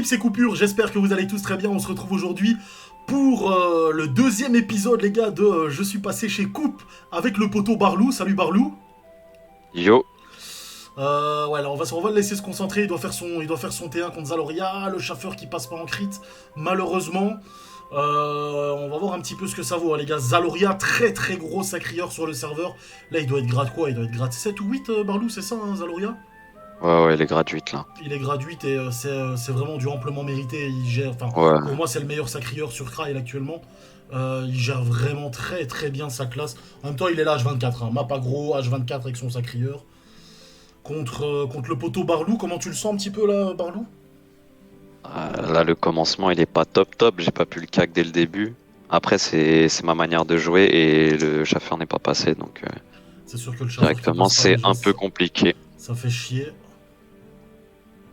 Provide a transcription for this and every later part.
l'équipe c'est Coupure, j'espère que vous allez tous très bien. On se retrouve aujourd'hui pour le deuxième épisode, les gars, de Je suis passé chez Coupe avec le poteau Barlou. Salut Barlou. Yo, Ouais, alors on va le laisser se concentrer. Il doit faire son T1 contre Zaloria. Le chauffeur qui passe pas en crit, malheureusement. On va voir un petit peu ce que ça vaut, hein, les gars. Zaloria, très très gros sacrieur sur le serveur. Là, il doit être grade quoi? Il doit être grade 7 ou 8, Barlou, c'est ça, hein, Zaloria? ouais, elle est gratuite là. Il est gratuit et c'est vraiment du amplement mérité. Il gère, enfin, Ouais, pour moi, c'est le meilleur sacrieur sur Krail actuellement. Il gère vraiment très très bien sa classe. En même temps, il est là H24, hein, map aggro, H24 avec son sacrieur. Contre le poteau Barlou, comment tu le sens un petit peu là, Barlou? Là le commencement il est pas top top, j'ai pas pu le cac dès le début. Après c'est ma manière de jouer et le chauffeur n'est pas passé donc C'est sûr que le chauffeur qui directement passe pas c'est déjà, un peu compliqué. ça fait chier.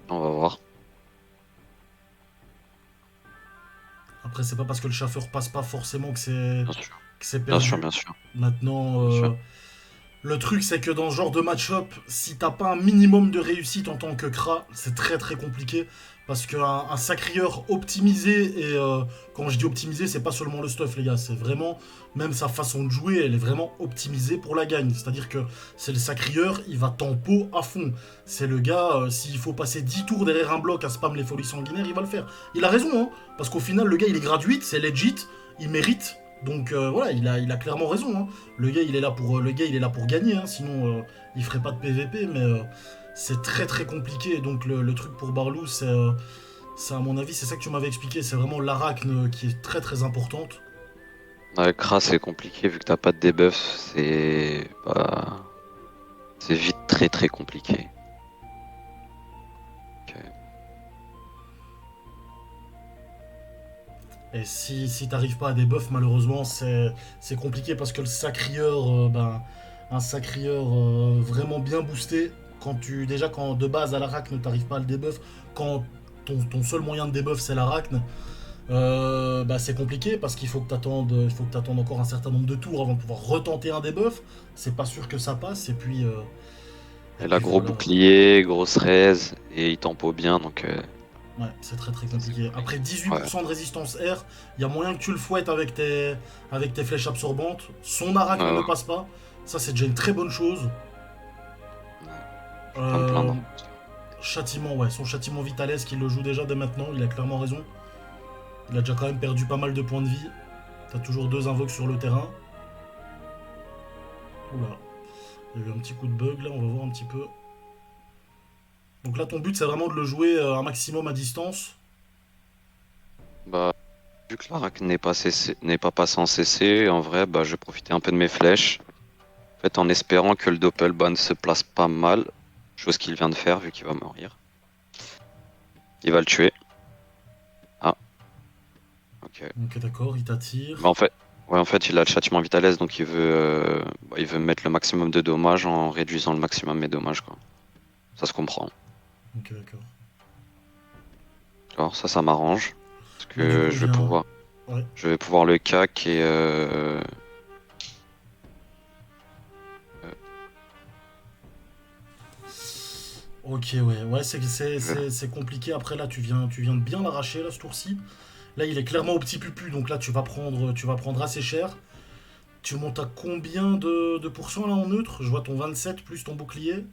On va voir. Après, c'est pas parce que le chauffeur passe pas forcément Bien sûr, que c'est bien sûr, perdu. bien sûr, Maintenant, bien sûr. le truc, c'est que dans ce genre de match-up, si t'as pas un minimum de réussite en tant que Kra, c'est très très compliqué. Parce qu'un sacrieur optimisé, et quand je dis optimisé, c'est pas seulement le stuff, les gars, c'est vraiment, même sa façon de jouer, elle est vraiment optimisée pour la gagne. C'est-à-dire que c'est le sacrieur, il va tempo à fond. C'est le gars, s'il faut passer 10 tours derrière un bloc à spam les folies sanguinaires, il va le faire. Il a raison, hein, parce qu'au final, le gars, il est gratuit, c'est legit, il mérite. Donc voilà, il a clairement raison, hein. Le gars, il est là pour gagner, hein, sinon il ferait pas de PVP, mais c'est très très compliqué. Donc le truc pour Barlou, c'est à mon avis, c'est ça que tu m'avais expliqué, c'est vraiment l'arachne qui est très très importante. Avec Kra c'est compliqué vu que t'as pas de debuff, c'est vite très très compliqué. Ok. Et si t'arrives pas à des buffs, malheureusement, c'est compliqué parce que le sacrieur, un sacrieur vraiment bien boosté, quand de base à l'arachne t'arrives pas à le debuff, quand ton seul moyen de debuff c'est l'arachne, c'est compliqué parce qu'il faut que t'attendes encore un certain nombre de tours avant de pouvoir retenter un debuff. C'est pas sûr que ça passe et Elle a puis gros voilà. bouclier, grosse raise et il tempo bien donc Ouais, c'est très très ça c'est compliqué. Après compliqué. Ouais, 18% de résistance R, il y a moyen que tu le fouettes avec tes flèches absorbantes. Son arachne ne ouais, passe pas. Ça, c'est déjà une très bonne chose. ouais. Je vais pas me Euh, plaindre. Châtiment, ouais, son châtiment Vitales, qu'il le joue déjà dès maintenant, il a clairement raison. Il a déjà quand même perdu pas mal de points de vie. T'as toujours deux invoques sur le terrain. Oula, il y a eu un petit coup de bug là, on va voir un petit peu. Donc là, ton but, c'est vraiment de le jouer un maximum à distance. Bah, vu que l'Arak n'est pas passé en CC, en vrai, bah, je vais profiter un peu de mes flèches. En fait, en espérant que le Doppelban se place pas mal, chose qu'il vient de faire vu qu'il va mourir. Il va le tuer. Ah, ok. Ok, d'accord, il Bah, t'attire. en fait, il a le châtiment Vitales, donc il veut mettre le maximum de dommages en réduisant le maximum mes dommages, quoi. Ça se comprend. Ok, d'accord. Alors ça m'arrange parce Là, du que coup, viens. Ouais. je vais pouvoir le cac et euh, Ok, ouais, ouais, c'est c'est- je vais- c'est- c'est compliqué. Après, là, tu viens de bien l'arracher, là, ce tour-ci. Là, il est clairement au petit pupu, donc là, tu vas prendre assez cher. Tu montes à combien de pourcents, là, en neutre? Je vois ton 27 plus ton bouclier.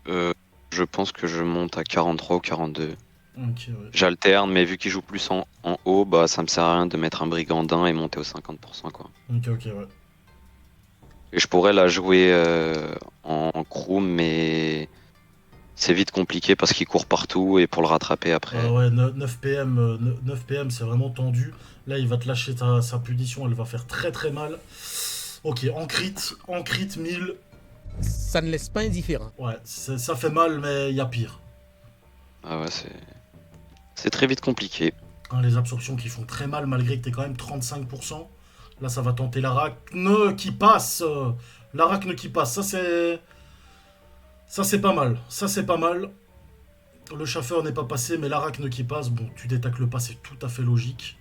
euh, je pense que je monte à 43 ou 42. Ok, ouais. J'alterne, mais vu qu'il joue plus en haut, bah ça me sert à rien de mettre un brigandin et monter au 50% quoi. Ok, ok, ouais. Et je pourrais la jouer en crew, mais c'est vite compliqué parce qu'il court partout et pour le rattraper après. Ouais, 9 PM, 9 PM, c'est vraiment tendu. Là, il va te lâcher sa punition, elle va faire très très mal. Ok, en crit 1000. Ça ne laisse pas indifférent. Ouais, ça fait mal, mais il y a pire. Ah ouais, c'est très vite compliqué. Hein, les absorptions qui font très mal malgré que t'es quand même 35%. Là, ça va tenter l'arachne qui passe. L'arachne qui passe. Ça, c'est pas mal. Ça, c'est pas mal. Le chauffeur n'est pas passé, mais l'arachne qui passe. Bon, tu détacles pas, c'est tout à fait logique.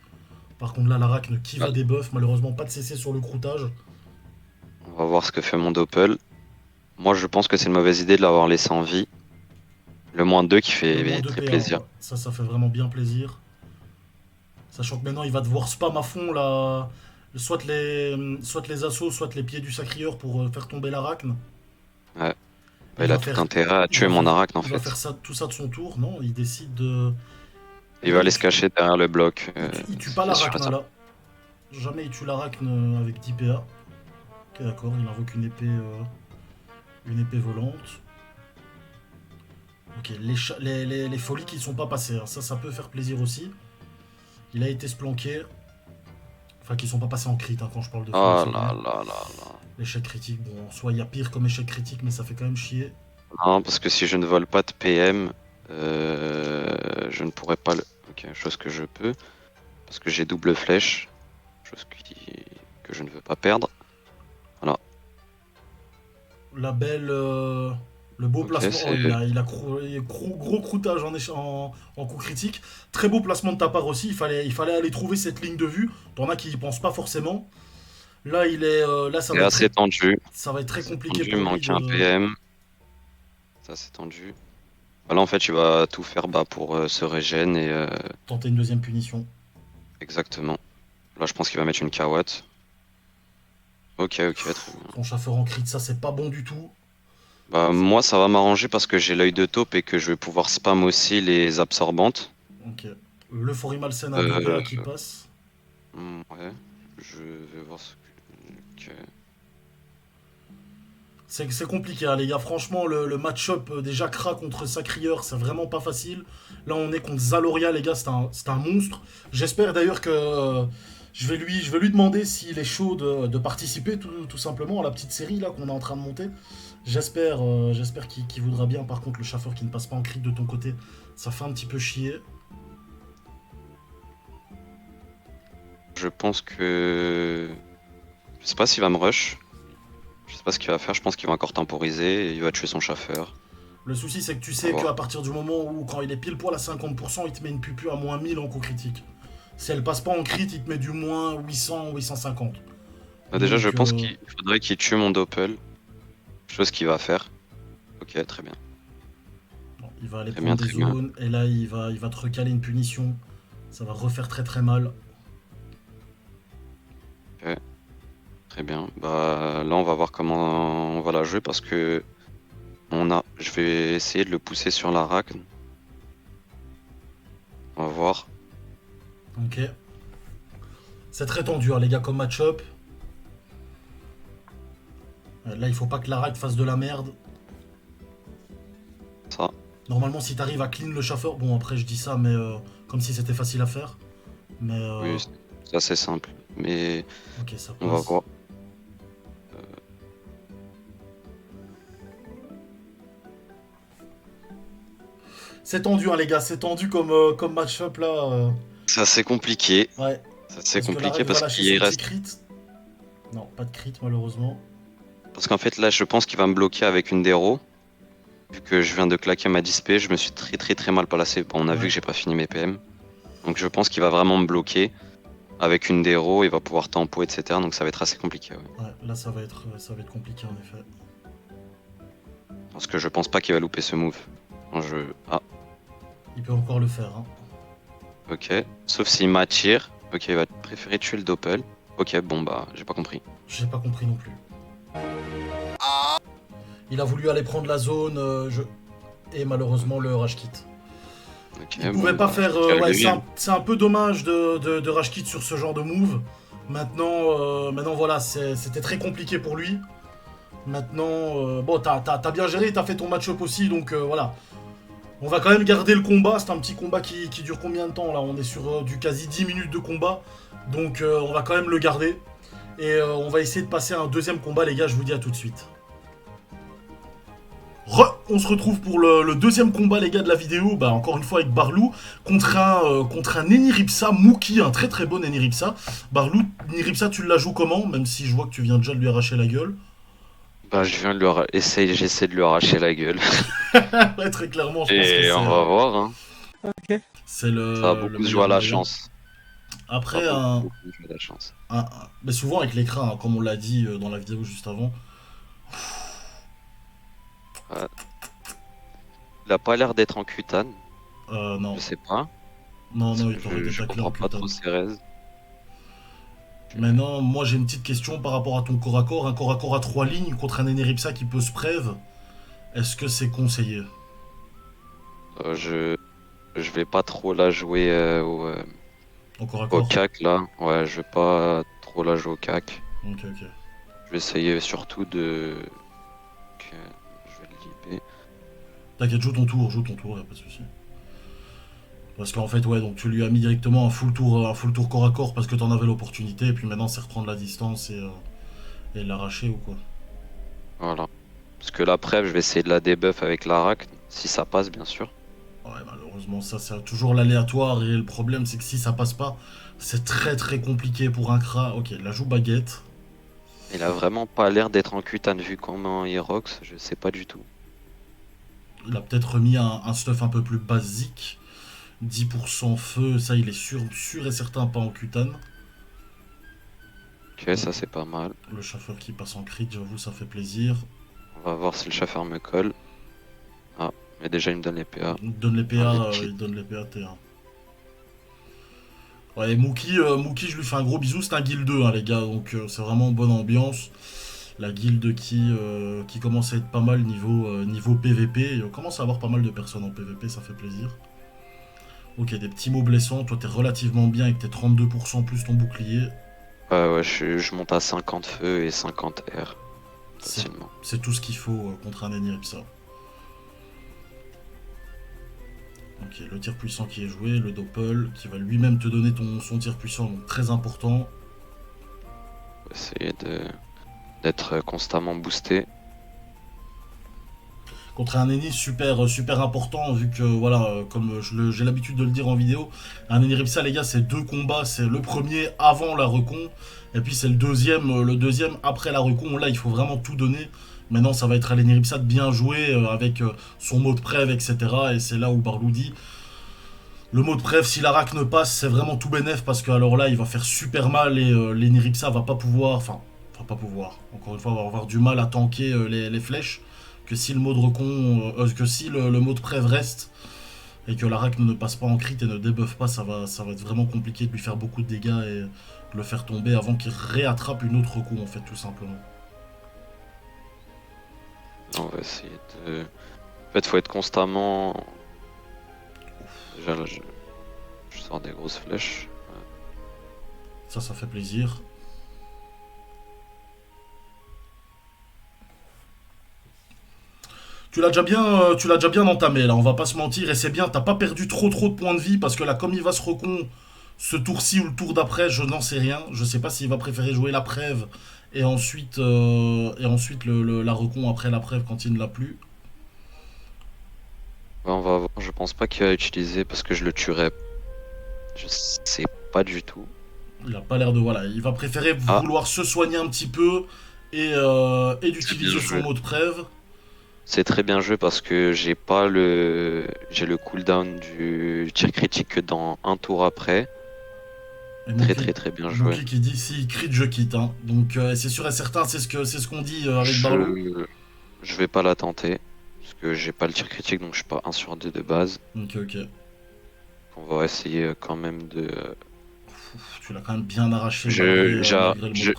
Par contre, là, l'arachne qui Ah, va débuff. Malheureusement, pas de CC sur le croûtage. on va voir ce que fait mon Doppel. Moi, je pense que c'est une mauvaise idée de l'avoir laissé en vie. Le moins 2 qui Le moins fait de très PA, plaisir. ouais. Ça fait vraiment bien plaisir. Sachant que maintenant, il va devoir spam à fond là. Soit les assauts, soit les pieds du sacrieur pour faire tomber l'arachne. Ouais. Et Bah, il a tout intérêt à il tuer va mon faire, arachne en il va faire fait. ça, tout ça de son tour. Non, il décide de. Il Non, va aller se cacher derrière le bloc. il tue pas C'est sûr et l'arachne certain. là. Jamais il tue l'arachne avec 10 PA. Ok, d'accord, il invoque une épée volante. Ok, les folies qui ne sont pas passées, hein. Ça peut faire plaisir aussi. Il a été se planquer. Enfin, qui sont pas passés en crit, hein, quand je parle de folie, Oh c'est là vraiment là là là. l'échec critique. Bon, en soi, il y a pire comme échec critique, mais ça fait quand même chier. Non, parce que si je ne vole pas de PM, je ne pourrais pas le. Ok, chose que je peux. Parce que j'ai double flèche. Chose que je ne veux pas perdre. Voilà. La belle. Le beau Ok, placement. Oh, c'est. gros croûtage en coup critique. Très beau placement de ta part aussi. Il fallait aller trouver cette ligne de vue. T'en as qui y pensent pas forcément. Là, là, C'est assez tendu. ça va être très C'est compliqué tendu, il pour lui manque un de PM. Ça, c'est tendu. Voilà, en fait, il va tout faire bah, pour se régène et. tenter une deuxième punition. Exactement. Là, je pense qu'il va mettre une Kawat. Ok, ok, très bien. Son chauffeur en crit, ça, c'est pas bon du tout. Bah, moi, ça va m'arranger parce que j'ai l'œil de taupe et que je vais pouvoir spam aussi les absorbantes. Ok. L'euphorie malsaine à 2 Euh, PA qui passe. ouais, je vais voir ce que. Ok. C'est compliqué, hein, les gars. Franchement, le match-up déjà Kra contre Sacrieur, c'est vraiment pas facile. Là, on est contre Zaloria, les gars. C'est un monstre. J'espère d'ailleurs que je vais lui demander s'il est chaud de participer tout simplement à la petite série là qu'on est en train de monter. J'espère qu'il voudra bien. Par contre, le chauffeur qui ne passe pas en crit de ton côté, ça fait un petit peu chier. Je pense que. Je sais pas s'il va me rush. Je sais pas ce qu'il va faire. Je pense qu'il va encore temporiser et il va tuer son chauffeur. Le souci, c'est que tu On va sais voir. qu'à partir du moment où, quand il est pile poil à 50%, il te met une pupu à moins 1000 en coup critique. Si elle passe pas en crit, il te met du moins 800 ou 850. Bah, déjà, je Donc, pense qu'il faudrait qu'il tue mon doppel. Chose qu'il va faire. Ok, très bien. bon, il va aller Très bien, prendre des très bien. zones. Et là, il va te recaler une punition. Ça va refaire très très mal. Ok, très bien. Bah là, on va voir comment on va la jouer parce que je vais essayer de le pousser sur l'arachne. On va voir. Ok. C'est très tendu, hein, les gars, comme match-up. Là, il faut pas que l'Arak fasse de la merde. Ça. Normalement, si t'arrives à clean le chauffeur, bon, après, je dis ça, mais comme si c'était facile à faire. Mais Oui, c'est assez simple. Mais ok, ça on va passe. voir. C'est tendu, hein, les gars, c'est tendu comme match-up là. C'est assez compliqué. Ouais, C'est assez parce que compliqué l'Arak va parce lâcher qu'il son petit reste. crit. Non, pas de crit, malheureusement. Parce qu'en fait, là, je pense qu'il va me bloquer avec une déro. Vu que je viens de claquer ma 10p, je me suis très très très mal placé. Bon, on a vu Ouais. que j'ai pas fini mes PM. Donc je pense qu'il va vraiment me bloquer. Avec une déro, il va pouvoir tempo, etc. Donc ça va être assez compliqué. Ouais. Ouais, là, ça va être compliqué, en effet. Parce que je pense pas qu'il va louper ce move. Quand je... Ah, Il peut encore le faire, hein. ok. Sauf s'il m'attire. Ok, il va préférer tuer le doppel. Ok, bon bah, j'ai pas compris. J'ai pas compris non plus. Il a voulu aller prendre la zone, et malheureusement, le rage kit. Ok, Il bon, pouvait pas bah, faire. je dirais Ouais, le c'est bien. un peu dommage de rage kit sur ce genre de move. Maintenant voilà, c'était très compliqué pour lui. Maintenant, bon, t'as bien géré, t'as fait ton match-up aussi, donc voilà. On va quand même garder le combat. C'est un petit combat qui dure combien de temps là? On est sur du quasi 10 minutes de combat. Donc on va quand même le garder. Et on va essayer de passer à un deuxième combat, les gars. Je vous dis à tout de suite. On se retrouve pour le deuxième combat, les gars, de la vidéo. Bah, encore une fois avec Barlou contre un Neniripsa, Mookie, un très très bon Neniripsa. Barlou, Neniripsa, tu la joues comment? Même si je vois que tu viens déjà de lui arracher la gueule. Bah, je viens de j'essaie de lui arracher la gueule. Ouais, très clairement, je pense que Et c'est on va voir, hein. c'est Ça va le beaucoup se jouer à meilleur la moyen. chance. Ça Après, va beaucoup, beaucoup jouer à la chance. mais souvent avec l'écran, hein, comme on l'a dit dans la vidéo juste avant. Ouais. Il a pas l'air d'être en cutane, Non. je sais pas. Non, Parce non, que il t'aurait été je taclé en comprends pas putain. trop ses raises. Maintenant, moi j'ai une petite question par rapport à ton corps à corps. Un corps à corps à 3 lignes contre un Eneripsa qui peut se préve. Est-ce que c'est conseillé? Euh, je, je vais pas trop la jouer En corps à au corps? cac là. Ouais, je vais pas trop la jouer au cac. Ok, ok. Je vais essayer surtout de. Je vais le liber. T'inquiète, joue ton tour, y a pas de souci. Parce qu'en fait, ouais, donc tu lui as mis directement un full tour corps à corps parce que t'en avais l'opportunité, et puis maintenant c'est reprendre la distance et l'arracher ou quoi. Voilà. Parce que la preuve, je vais essayer de la debuff avec l'Arachne, si ça passe bien sûr. Ouais, malheureusement, ça c'est toujours l'aléatoire, et le problème c'est que si ça passe pas, c'est très très compliqué pour un Kra. Ok, la joue baguette. Il a vraiment pas l'air d'être en cutane vu comment il rox, je sais pas du tout. Il a peut-être remis un stuff un peu plus basique. 10% feu, ça il est sûr et certain pas en cutane. Ok, ça c'est pas mal. Le chauffeur qui passe en crit, j'avoue, ça fait plaisir. On va voir si le chauffeur me colle. Ah, mais déjà il me donne les PA. Il donne les Un PA, legit. il donne les PA T1. Ouais, Mookie, je lui fais un gros bisou, c'est un guild 2, hein, les gars, donc c'est vraiment bonne ambiance. La guilde qui commence à être pas mal niveau PVP. Et on commence à avoir pas mal de personnes en PVP, ça fait plaisir. Ok, des petits mots blessants, toi t'es relativement bien avec tes 32% plus ton bouclier. Ouais, je monte à 50 feu et 50 R. C'est Facilement. c'est tout ce qu'il faut contre un Eniripsa. Ok, le tir puissant qui est joué, le doppel qui va lui-même te donner son tir puissant, donc très important. Faut essayer d'être constamment boosté. Contre un ennemi super important, vu que, voilà, comme j'ai l'habitude de le dire en vidéo, un Eniripsa, les gars, c'est deux combats. C'est le premier avant la recon, et puis c'est le deuxième après la recon. Là, il faut vraiment tout donner. Maintenant, ça va être à l'Eniripsa de bien jouer avec son mot de preuve, etc. Et c'est là où Barlou dit le mot de preuve, si l'Arak ne passe, c'est vraiment tout bénef, parce que alors là, il va faire super mal et l'Eniripsa va pas pouvoir. Enfin, pas pouvoir. Encore une fois, va avoir du mal à tanker les flèches. Que si le mot de recon, que si le mot de preuve reste et que l'Arak ne passe pas en crit et ne débuffe pas, ça va être vraiment compliqué de lui faire beaucoup de dégâts et de le faire tomber avant qu'il réattrape une autre recon, en fait, tout simplement. On va essayer de. En fait, faut être constamment. Déjà là, je sors des grosses flèches. Ça fait plaisir. Tu l'as déjà bien entamé là, on va pas se mentir, et c'est bien, t'as pas perdu trop de points de vie, parce que là, comme il va se recon ce tour-ci ou le tour d'après, je n'en sais rien. Je sais pas s'il va préférer jouer la preuve et ensuite la recon après la preuve quand il ne l'a plus. Ouais, on va voir. Je pense pas qu'il va utiliser parce que je le tuerais. Je sais pas du tout. Il a pas l'air de. Voilà, il va préférer Ah, vouloir se soigner un petit peu et c'est bien d'utiliser son joué. mot de preuve. C'est très bien joué parce que j'ai le cooldown du tir critique que dans un tour après. Et Très bien joué. Mookie qui dit s'il crit, je quitte. Hein. Donc c'est sûr et certain, c'est ce qu'on dit avec Barlou. Je je vais pas la tenter parce que j'ai pas le tir critique donc je suis pas 1 sur 2 de base. Ok, ok. On va essayer quand même de. Tu l'as quand même bien arraché malgré le mot de preuve.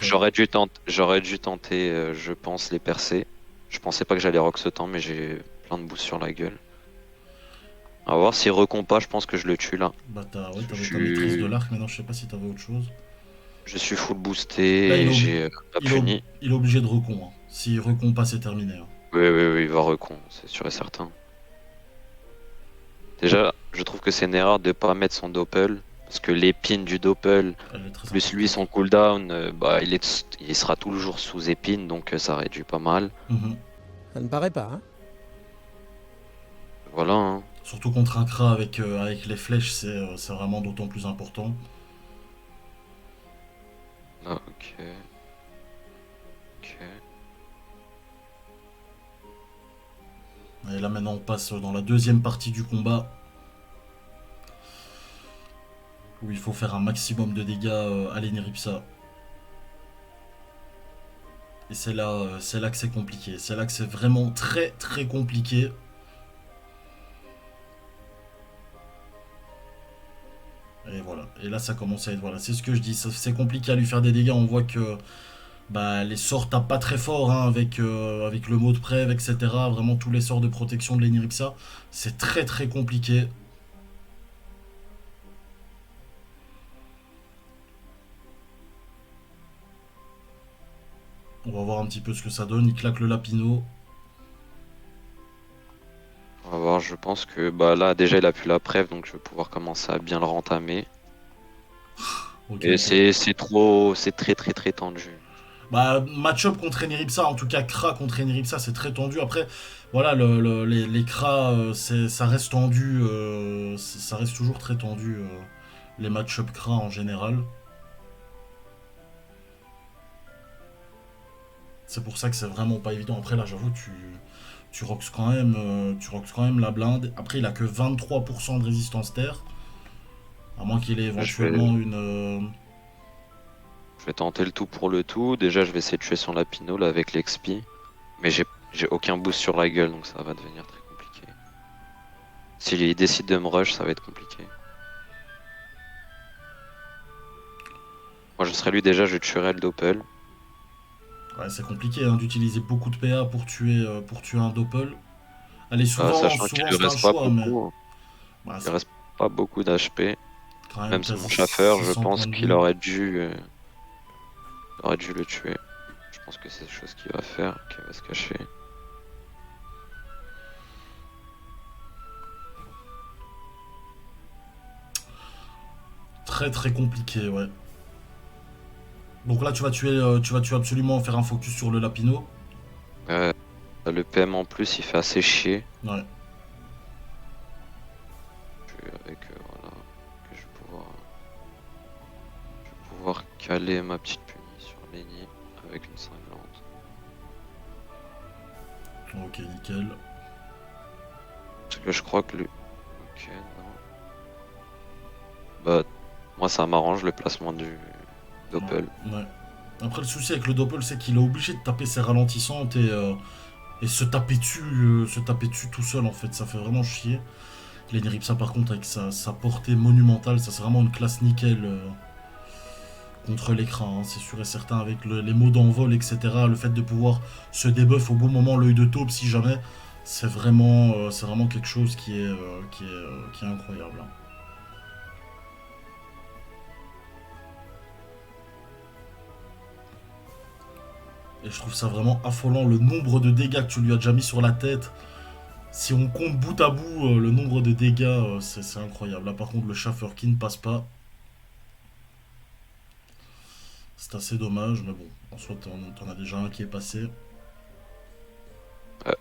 J'aurais dû tenter, je pense, les percer. Je pensais pas que j'allais rock ce temps, mais j'ai plein de boosts sur la gueule. On va voir s'il recompa, je pense que je le tue là. Bah Parce que t'avais ta maîtrise de l'arc, maintenant je sais pas si t'avais autre chose. je suis full Là boosté et j'ai pas puni. il est obligé de recon. Hein. S'il recon pas, c'est terminé. Hein. Oui, il va recon, c'est sûr et certain. Déjà, je trouve que c'est une erreur de pas mettre son doppel. Parce que l'épine du doppel, Elle est très plus lui importante. son cooldown, bah, il sera toujours sous épine, donc ça réduit pas mal. Mhm. Ça ne paraît pas, hein? Voilà, hein. Surtout contre un Kra avec les flèches, c'est vraiment d'autant plus important. Ah, ok. Ok. Et là maintenant on passe dans la deuxième partie du combat. Où il faut faire un maximum de dégâts à l'Eniripsa. Et c'est là que c'est compliqué. C'est là que c'est vraiment très compliqué. Et là, ça commence à être. Voilà, c'est ce que je dis. C'est compliqué à lui faire des dégâts. On voit que bah, les sorts tapent pas très fort hein, avec le mot de prêve, etc. Vraiment, tous les sorts de protection de l'Enirixa. C'est très très compliqué. On va voir un petit peu ce que ça donne. Il claque le Lapino. On va voir, je pense que bah là déjà il a plus la preuve donc je vais pouvoir commencer à bien le rentamer. Ok, Et ok. c'est très très très tendu. Bah, match-up contre Eniripsa, en tout cas Kra contre Eniripsa, c'est très tendu. Après, voilà, les Kra, ça reste tendu, ça reste toujours très tendu, les match-up Kra en général. C'est pour ça que c'est vraiment pas évident. Après, là, j'avoue, tu rocks quand même la blinde. Après, il a que 23% de résistance terre, à moins qu'il ait Je vais, éventuellement une. je vais tenter le tout pour le tout. Déjà je vais essayer de tuer son Lapino là avec l'XP. Mais j'ai aucun boost sur la gueule donc ça va devenir très compliqué. S'il décide de me rush, ça va être compliqué. Moi je serais lui déjà, je tuerais le Doppel. Ouais, c'est compliqué hein, d'utiliser beaucoup de PA pour tuer un Doppel. Allez, Sachant qu'il souvent lui c'est un reste pas choix, mais. beaucoup, Bah, il lui c'est reste pas beaucoup d'HP. quand même Même sur quasi mon chaffeur, je 600 pense points de qu'il vie. aurait dû le tuer. Je pense que c'est des choses qu'il va faire, qu'il va se cacher. Très très compliqué, ouais. Donc là, tu vas tuer absolument faire un focus sur le Lapino. Euh, le PM en plus, il fait assez chier. Ouais. Avec voilà, que je vais pouvoir caler ma petite punie sur Lenny avec une cinglante. Ok, nickel. Parce que je crois que le. Ok, non. Bah, moi ça m'arrange le placement du Doppel. Ouais, ouais. Après, le souci avec le Doppel, c'est qu'il est obligé de taper ses ralentissantes et se taper dessus tout seul, en fait. Ça fait vraiment chier. L'Eniripsa, par contre, avec sa portée monumentale, ça c'est vraiment une classe nickel contre l'écran. Hein. C'est sûr et certain, avec les mots d'envol, etc. Le fait de pouvoir se débuff au bon moment, l'œil de taupe, si jamais, c'est vraiment quelque chose qui est incroyable. Hein. Et je trouve ça vraiment affolant le nombre de dégâts que tu lui as déjà mis sur la tête. Si on compte bout à bout le nombre de dégâts, c'est incroyable. Là, par contre, le Schaffer qui ne passe pas, c'est assez dommage. Mais bon, en soi, t'en as déjà un qui est passé. Ouais,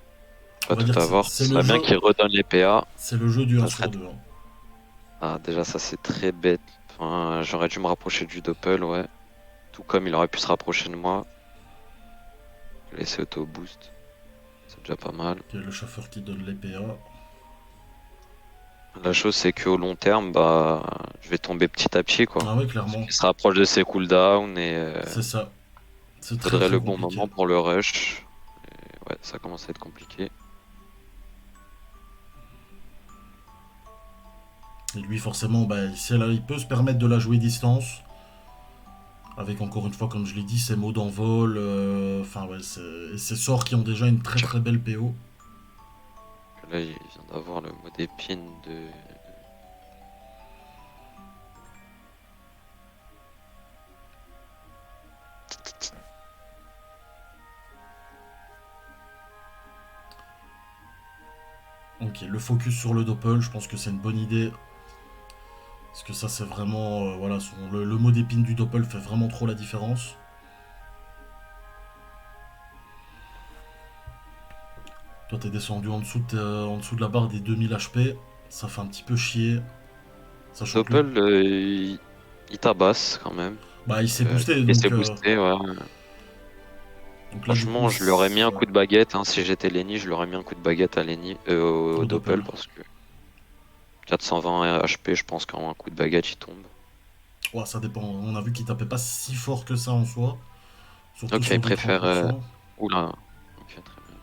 On pas va dire tout que avoir. c'est Ce le serait bien jeu, qu'il redonne les PA. c'est le jeu du 1 Ça sur serait. 2. Hein. Ah, déjà, ça c'est très bête. Enfin, j'aurais dû me rapprocher du Doppel, ouais. Tout comme il aurait pu se rapprocher de moi. Laisser auto-boost. C'est déjà pas mal. Il y a le Schaffer qui donne les PA. La chose, c'est qu'au long terme, bah, je vais tomber petit à petit, quoi. Ah ouais, Parce clairement. qu'il se rapproche de ses cooldowns et C'est ça. C'est très faudrait très le bon compliqué. moment pour le rush. Et ouais, ça commence à être compliqué. Et lui, forcément, bah, il peut se permettre de la jouer distance. Avec encore une fois, comme je l'ai dit, ses mots d'envol. Enfin, ouais, et ses sorts qui ont déjà une très Tiens, très belle PO. là, il vient d'avoir le mot d'épine de. Ok, le focus sur le Doppel, je pense que c'est une bonne idée. Parce que ça, c'est vraiment. Voilà, le mot d'épine du Doppel fait vraiment trop la différence. Toi, t'es descendu en dessous de la barre des 2000 HP. Ça fait un petit peu chier. Sachant que lui, Doppel, il tabasse quand même. bah, il s'est boosté. Et c'est boosté, ouais. Donc là, du coup, Franchement, je lui aurais mis un coup de baguette. Hein, si j'étais Lenny, je lui aurais mis un coup de baguette à Lenny, au au Doppel Doppel. parce que 420 HP, je pense qu'en un coup de baguette, il tombe. Ouais, ça dépend. On a vu qu'il tapait pas si fort que ça en soi. Surtout Ok, sur il des préfère. 30%. Oula. Ok, très bien.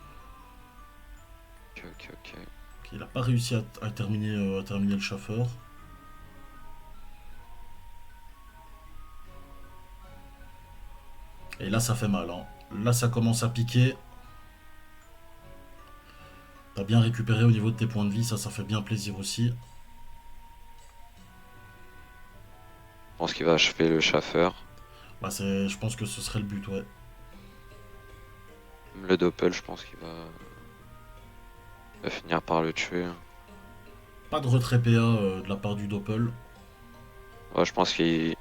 Ok. Il a pas réussi à terminer le Schaffer. Et là, ça fait mal, hein. Là, ça commence à piquer. T'as bien récupéré au niveau de tes points de vie, ça fait bien plaisir aussi. Je pense qu'il va achever le Schaffer. Bah, je pense que ce serait le but, ouais. Même le Doppel, je pense il va finir par le tuer. Pas de retrait PA de la part du Doppel. Ouais, je pense qu'il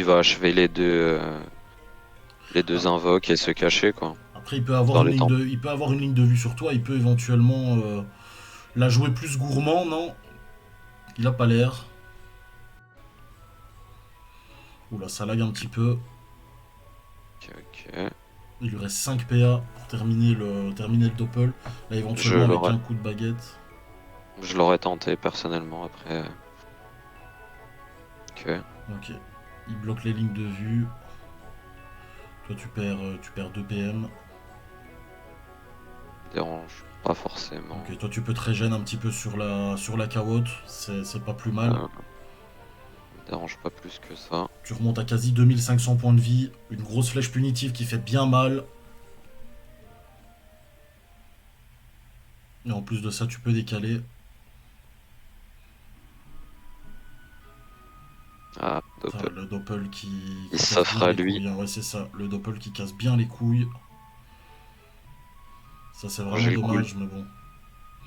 va achever les deux Ah, invoques et se cacher, quoi. après, il peut avoir Dans une les ligne temps. il peut avoir une ligne de vue sur toi. Il peut éventuellement la jouer plus gourmand, non? Il a pas l'air. Oula, ça lag un petit peu. Ok, ok. Il lui reste 5 PA pour terminer le Doppel. Là, Je éventuellement, avec l'aurais un coup de baguette. je l'aurais tenté personnellement après. Ok. Ok. Il bloque les lignes de vue. Toi, tu perds 2 PM. Dérange pas forcément. Ok, toi, tu peux te régénérer un petit peu sur la carotte. C'est pas plus mal. Dérange pas plus que ça. Tu remontes à quasi 2500 points de vie. Une grosse flèche punitive qui fait bien mal. Et en plus de ça, tu peux décaler. Ah, Enfin, Doppel. le Doppel Il qui casse s'offre bien à les lui. couilles, hein. Ouais, c'est ça. Le Doppel qui casse bien les couilles. Ça, c'est Bon, vraiment dommage, mais bon.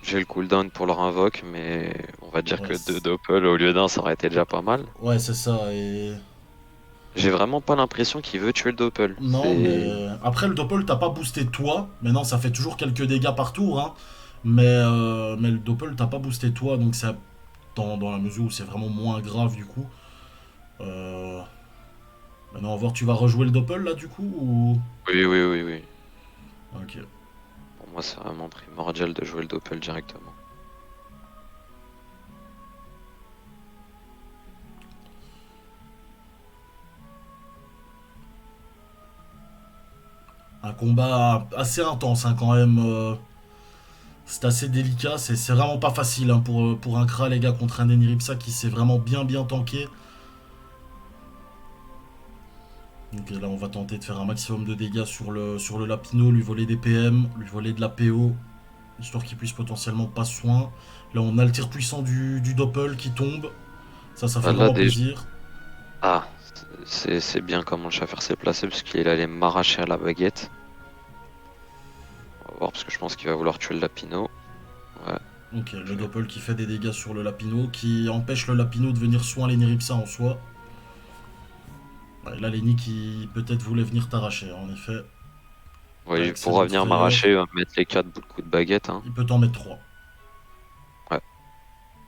j'ai le cooldown pour leur invoque, mais on va dire Ouais, que deux Doppel au lieu d'un, ça aurait été déjà pas mal. ouais, c'est ça. Et J'ai vraiment pas l'impression qu'il veut tuer le Doppel. non, mais après, le Doppel, t'as pas boosté toi. Mais non, ça fait toujours quelques dégâts par tour, hein. Mais le Doppel, t'as pas boosté toi. Donc, c'est dans la mesure où c'est vraiment moins grave, du coup. Euh... Maintenant, on va voir, tu vas rejouer le Doppel, là, du coup ou... Oui, oui, oui, oui. Ok. Pour moi, c'est vraiment primordial de jouer le Doppel directement. Un combat assez intense, hein, quand même. C'est assez délicat. C'est vraiment pas facile, hein, pour un Kra, les gars, contre un Eniripsa qui s'est vraiment bien tanké. Donc là, on va tenter de faire un maximum de dégâts sur le Lapino, lui voler des PM, lui voler de la PO, histoire qu'il puisse potentiellement pas soin. Là, on a le tir puissant du Doppel qui tombe. Ça fait Bah, là, vraiment déjà. plaisir. Ah, c'est bien comment le Schaffer s'est placé, parce qu'il allait m'arracher à la baguette. On va voir, parce que je pense qu'il va vouloir tuer le Lapino. Ouais, Ok, le tuer. Doppel qui fait des dégâts sur le Lapino, qui empêche le Lapino de venir soin l'Eniripsa en soi. Ouais, là, Lenny qui peut-être voulait venir t'arracher, hein, en effet. Ouais, il Avec celle pourra venir m'arracher, extérieure, il va me mettre les 4 coups de baguette. Hein. il peut t'en mettre 3. Ouais,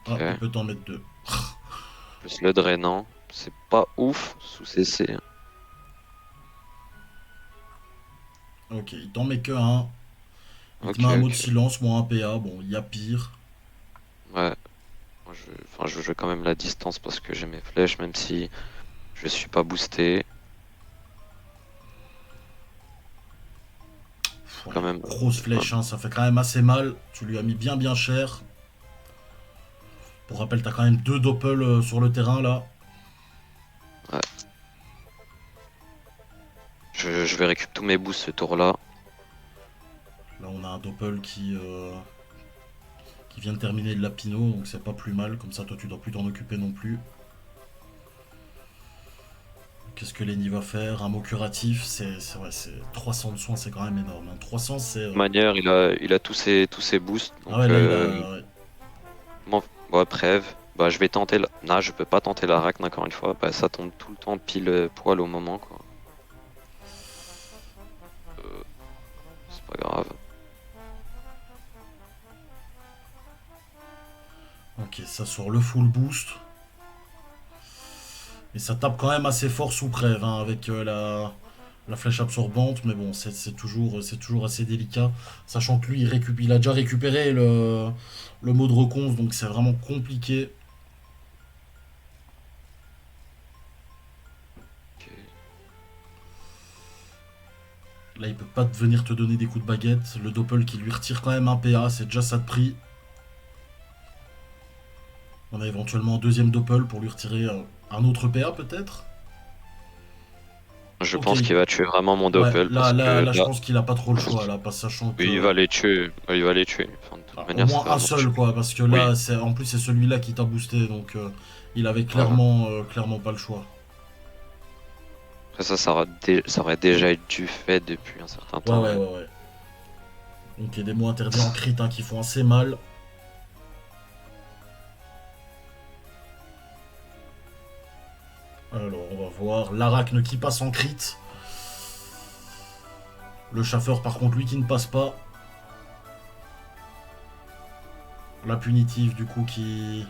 Ah, il ok. peut t'en mettre 2. Plus le drainant. C'est pas ouf sous CC. Hein. Ok, il t'en met que un. Il te Ok, met un mot de ok. silence, moins un PA. Bon, il y a pire. Ouais. Je joue quand même la distance parce que j'ai mes flèches, même si je suis pas boosté. Ouais, Quand même. grosse flèche, hein, ça fait quand même assez mal. Tu lui as mis bien cher. Pour rappel, t'as quand même 2 doppels sur le terrain là. Ouais. Je vais récupérer tous mes boosts ce tour-là. Là, on a un doppel qui vient de terminer le Lapino, donc c'est pas plus mal. Comme ça, toi, tu dois plus t'en occuper non plus. Qu'est-ce que Lenny va faire? Un mot curatif, ouais, c'est 300 de soins, c'est quand même énorme, hein. 300, c'est. De toute manière, il a tous ses boosts. Ah ouais, Donc, là, il a. Ouais. ouais, Prève. Bah, je vais tenter. Non, je peux pas tenter la Arachne encore une fois. Bah, ça tombe tout le temps pile poil au moment, quoi. Euh, c'est pas grave. Ok, ça sort le full boost. Et ça tape quand même assez fort sous Prève, hein, avec la flèche absorbante, mais bon, c'est toujours assez délicat. Sachant que lui, il a déjà récupéré le mot de reconf, donc c'est vraiment compliqué. Ok. Là, il peut pas venir te donner des coups de baguette. Le Doppel qui lui retire quand même un PA, c'est déjà ça de prix. On a éventuellement un deuxième Doppel pour lui retirer un autre PA peut-être. Je Ok. pense qu'il va tuer vraiment mon Ouais, Doppel parce que là, je là, pense qu'il a pas trop le choix, là, pas sachant que... il va les tuer. Il va les tuer. Enfin, de toute Au manière, ça moins va un vraiment seul, tuer. quoi, parce que Oui, là, en plus, c'est celui-là qui t'a boosté, donc il avait voilà. clairement pas le choix. Après ça aurait déjà dû fait depuis un certain Ouais, temps. ouais, Ouais. ouais, ouais. Donc, il y a des mots interdits en crit hein, qui font assez mal. Alors, on va voir. L'Arachne qui passe en crit. Le Chaffeur, par contre, lui qui ne passe pas. La punitive, du coup, qui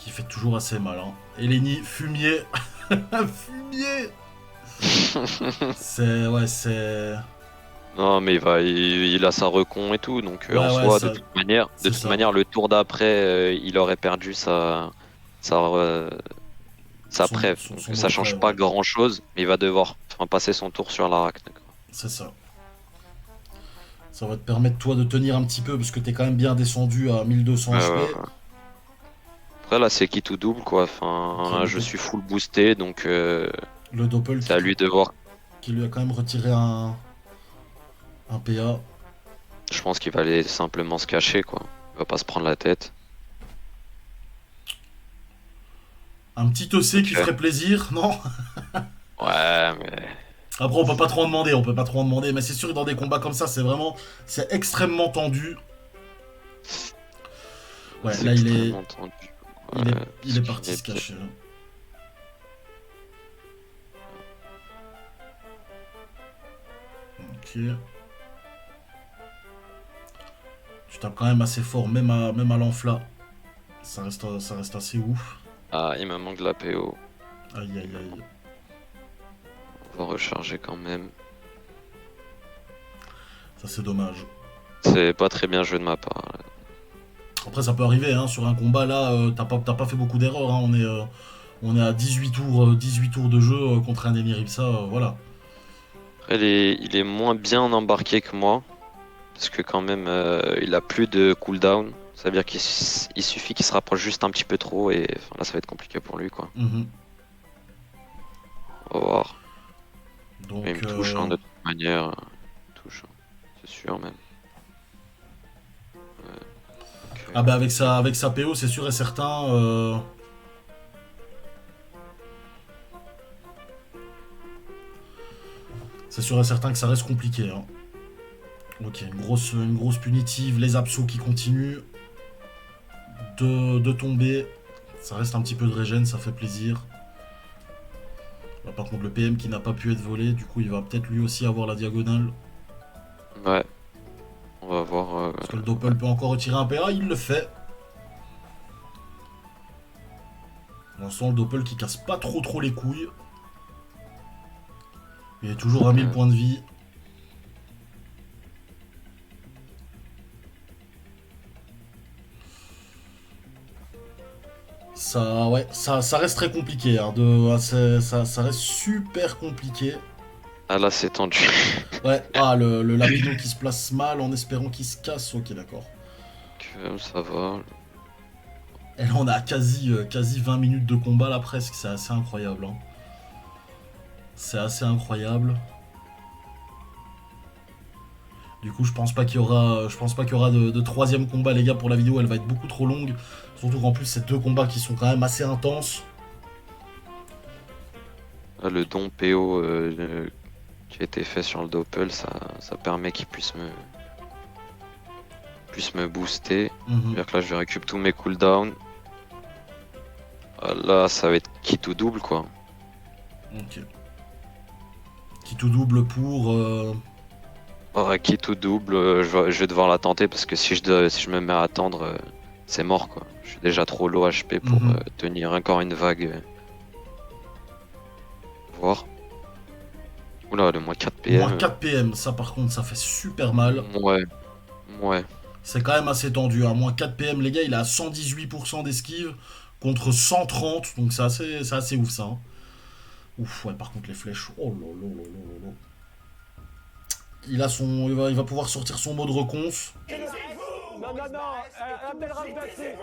fait toujours assez mal. Hein. Eleni, fumier. Fumier. C'est... Ouais, c'est... Non, mais il a sa recon et tout, donc en Ouais, ouais, soi, ça... de C'est toute ça. manière, le tour d'après, il aurait perdu sa, sa preuve, donc Son ça autre change prêt, pas ouais. grand-chose, mais il va devoir enfin, passer son tour sur l'Arachne. C'est ça. Ça va te permettre, toi, de tenir un petit peu, parce que t'es quand même bien descendu à 1200 Ouais, ouais, HP. ouais. Après là, c'est qui tout double quoi. Ok, Enfin, je suis full boosté, donc le Doppel c'est à lui de voir. qui lui a quand même retiré un PA. Je pense qu'il va aller simplement se cacher quoi. Il va pas se prendre la tête. Un petit OC qui Ok. ferait plaisir, non? Ouais, mais Après, on peut pas trop en demander, on peut pas trop en demander, mais c'est sûr que dans des combats comme ça, c'est extrêmement tendu. Ouais, c'est là, extrêmement tendu. Ouais, il ce est qui parti est se bien. cacher. Là. Ok. Tu tapes quand même assez fort, même à l'enfla. Ça reste assez ouf. Ah, il me manque de la PO. Aïe, aïe, aïe. On va recharger quand même. Ça, c'est dommage. C'est pas très bien joué de ma part. Là. Après, ça peut arriver, hein, sur un combat, là, t'as pas fait beaucoup d'erreurs. Hein, on est à 18 tours de jeu contre un Eniripsa, voilà. Après, il est moins bien embarqué que moi. Parce que quand même, il a plus de cooldown. Ça veut dire il suffit qu'il se rapproche juste un petit peu trop et enfin, là ça va être compliqué pour lui quoi. Mhm. On va voir. Mais il Donc, me touche hein, de toute manière. Il me touche, hein. C'est sûr même. Ok. ah bah avec sa PO, c'est sûr et certain. C'est sûr et certain que ça reste compliqué. Hein. Ok, une grosse punitive, les absos qui continuent de tomber. Ça reste un petit peu de régène, ça fait plaisir. Là, par contre, le PM qui n'a pas pu être volé, du coup, il va peut-être lui aussi avoir la diagonale. Ouais. On va voir. Parce que le Doppel peut encore retirer un PA, il le fait. Pour l'instant, le Doppel qui casse pas trop les couilles. Il est toujours à 1000 points de vie. Ouais, ça reste très compliqué. Hein, ça reste super compliqué. Ah là c'est tendu. Ouais, le Lapino qui se place mal en espérant qu'il se casse. Ok, d'accord. Ça va. Et là, on a quasi 20 minutes de combat là presque. C'est assez incroyable. Hein. C'est assez incroyable. Du coup, je pense pas qu'il y aura de troisième combat, les gars, pour la vidéo. Elle va être beaucoup trop longue. Surtout qu'en plus, c'est deux combats qui sont quand même assez intenses. Là, le don PO qui a été fait sur le Doppel, ça permet qu'il puisse me booster. Mhm. C'est-à-dire que là je vais récupérer tous mes cooldowns. Ah, là ça va être qui tout double quoi. Ok. Qui tout double pour. Qui tout double, je vais devoir la tenter parce que si je me mets à attendre, c'est mort quoi. Je suis déjà trop low HP pour Mhm. tenir encore une vague. Voir. Oula, le moins 4 PM. Moins 4 PM, ça par contre, ça fait super mal. Ouais, ouais. C'est quand même assez tendu. Hein. Moins 4 PM, les gars, il a 118% d'esquive contre 130. Donc c'est assez ouf ça. Hein. Ouf, ouais, par contre, les flèches. Oh là là là là là. Il va pouvoir sortir son mot de reconce. Non, non, non, appel remplacé.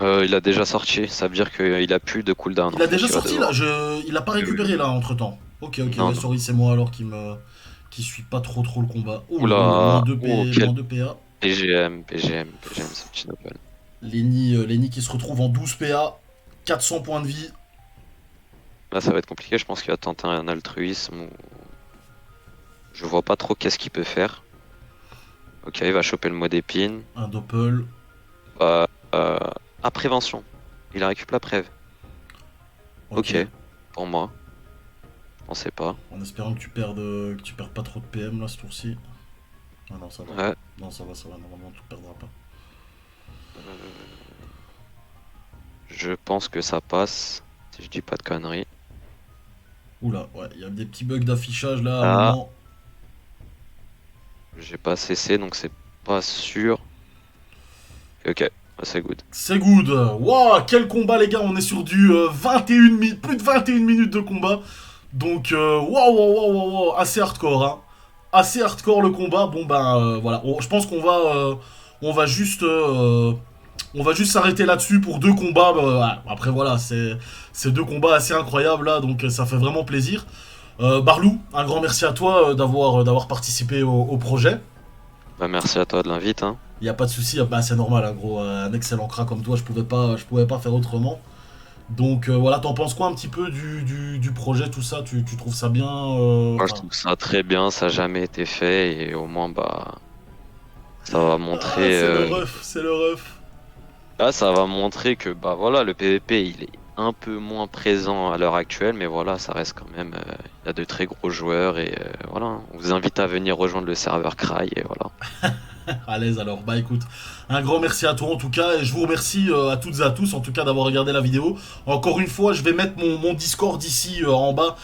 Il a déjà sorti, ça veut dire qu'il a plus de cooldown. Il en a fait, déjà il va sorti devoir- là, il a pas récupéré là entre temps. Ok, ok, Non, ouais, non. sorry, c'est moi alors qui suis pas trop le combat. Oh lol, moins Oula, 2 oh P... quel moins 2 PA. PGM ce petit Nobel. Lenny qui se retrouve en 12 PA, 400 points de vie. Là ça va être compliqué, je pense qu'il va tenter un altruisme ou... Je vois pas trop qu'est-ce qu'il peut faire. Ok, il va choper le mot d'épine. Un doppel. Euh, euh, ah, prévention. Il a récupéré la préve. Ok, pour moi. Je pensais pas. En espérant que tu perdes pas trop de PM là ce tour-ci. Ah non, ça va. Ouais. Non, ça va, normalement tu perdras pas. Je pense que ça passe, si je dis pas de conneries. Oula, ouais, il y a des petits bugs d'affichage là à un Ah. moment. J'ai pas cessé, donc c'est pas sûr. Ok, c'est good. C'est good. Waouh, quel combat les gars, on est sur du 21 minutes, plus de 21 minutes de combat. Donc waouh, assez hardcore hein. Assez hardcore le combat. Bon ben voilà, je pense on va juste s'arrêter là-dessus pour 2 combats. Ouais. Après voilà, c'est 2 combats assez incroyables là, donc ça fait vraiment plaisir. Barlou, un grand merci à toi d'avoir participé au projet. Bah, merci à toi de l'invite, hein. Y a pas de souci, bah, c'est normal, hein, gros. Un excellent crack comme toi, je pouvais pas faire autrement. Donc voilà, t'en penses quoi un petit peu du projet, tout ça tu trouves ça bien Moi je trouve ça très bien, ça a jamais été fait et au moins bah ça va montrer c'est le ref. là ça va montrer que bah voilà le PVP il est un peu moins présent à l'heure actuelle mais voilà ça reste quand même il y a de très gros joueurs et voilà on vous invite à venir rejoindre le serveur Cry et voilà. À l'aise alors, bah écoute, un grand merci à toi en tout cas, et je vous remercie à toutes et à tous en tout cas d'avoir regardé la vidéo. Encore une fois, je vais mettre mon Discord ici en bas,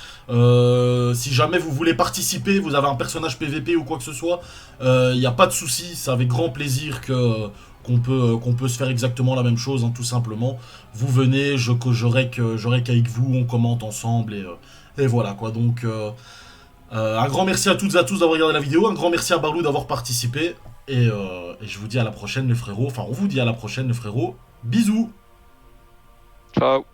si jamais vous voulez participer, vous avez un personnage PVP ou quoi que ce soit, il n'y a pas de souci, c'est avec grand plaisir qu'on peut se faire exactement la même chose, hein, tout simplement. Vous venez, j'aurai qu'avec vous, on commente ensemble, et voilà quoi, donc... un grand merci à toutes et à tous d'avoir regardé la vidéo, un grand merci à Barlou d'avoir participé, et je vous dis à la prochaine les frérots, enfin on vous dit à la prochaine les frérots, bisous. Ciao.